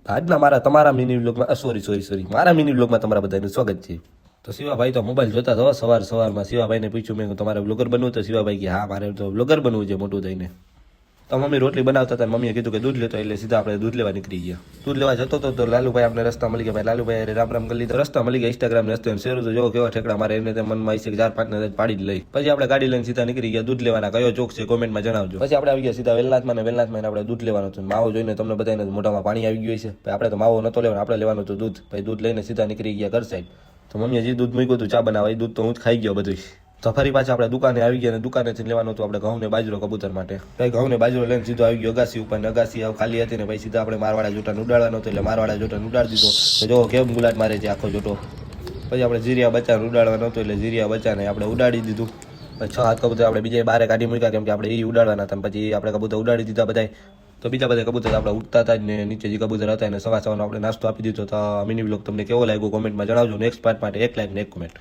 આજના તમારા મિની વ્લોગમાં સોરી મારા મિની વ્લોગમાં તમારા બધાનું સ્વાગત છે. તો શિવાભાઈ તો મોબાઈલ જોતા હતો સવારમાં શિવાભાઈને પૂછ્યું મેં તમારે વ્લોગર બનવું તો શિવાભાઈ કે હા મારે તો વ્લોગર બનવું છે મોટું થઈને. તો મમ્મી રોટલી બનાવતા હતા મમ્મીએ કીધું કે દૂધ લેતો એટલે સીધા આપણે દૂધ લેવા નીકળી ગયા. દૂધ લેવા જતો હતો તો લાલુભાઈ આપણે રસ્તા મળી ગયા. ભાઈ લાલુભાઈ રામ કરી લીધો રસ્તા મળી ગયા. ઇન્સ્ટાગ્રામ રસ્તો શેર તો જોવો કેવા ઠેકડા મારે એમને મનમાં છે કે 4-5 ને પાડી જ લઈ. પછી આપણે ગાડી લઈને સીધા નીકળી ગયા દૂધ લેવાના. કયો ચોક છે કોમેન્ટમાં જણાવજો. પછી આપણે આવી ગયા સીધા વેલનાથમાં આપણે દૂધ લેવાનું હતું. માવો જોઈને તમને બધાને મોઢામાં પાણી આવી ગયું છે. ભાઈ આપણે તો માવો નતો લેવાનો, આપણે લેવાનું હતું દૂધ. ભાઈ દૂધ લઈને સીધા નીકળી ગયા ઘર સાઈડ. તો મમ્મીએ જે દૂધ મૂક્યું હતું ચા બનાવવા એ દૂધ તો હું જ ખાઈ ગયો બધું. તો ફરી પાછા આપણે દુકાને આવી ગયા અને દુકાનેથી લેવાનું હતું આપણે ઘઉં ને બાજરો કબૂતર માટે. ભાઈ ઘઉં ને બાજરો લઈને સીધો આવી ગયો અગાસી ઉપર. અગાસી ખાલી હતી ને ભાઈ સીધા આપણે મારવાડા જોટાને ઉડાડવાનો હતો એટલે મારવાડા જોટાને ઉડાડી દીધો. તો જો કેમ ગુલાટ મારે છે આખો જોટો. પછી આપણે જીરિયા બચ્ચાને ઉડાડવાનો હતો એટલે જીરિયા બચ્ચાને આપણે ઉડાડી દીધું. પછી 6 કબૂતર આપણે બીજા બહાર કાઢી મૂક્યા કેમ કે આપણે એ ઉડાડવાના હતા. પછી આપણે કબૂતર ઉડાડી દીધા બધા. તો બીજા બધા કબૂતર આપણે ઉડતા હતા જ ને નીચે જે કબૂતર હતા એને સવારનો આપણે નાસ્તો આપી દીધો. તો મિની વ્લોગ તમને કેવો લાગ્યો કોમેન્ટમાં જણાવજો. નેક્સ્ટ પાર્ટ માટે 1 લાઈક ને 1 કોમેન્ટ.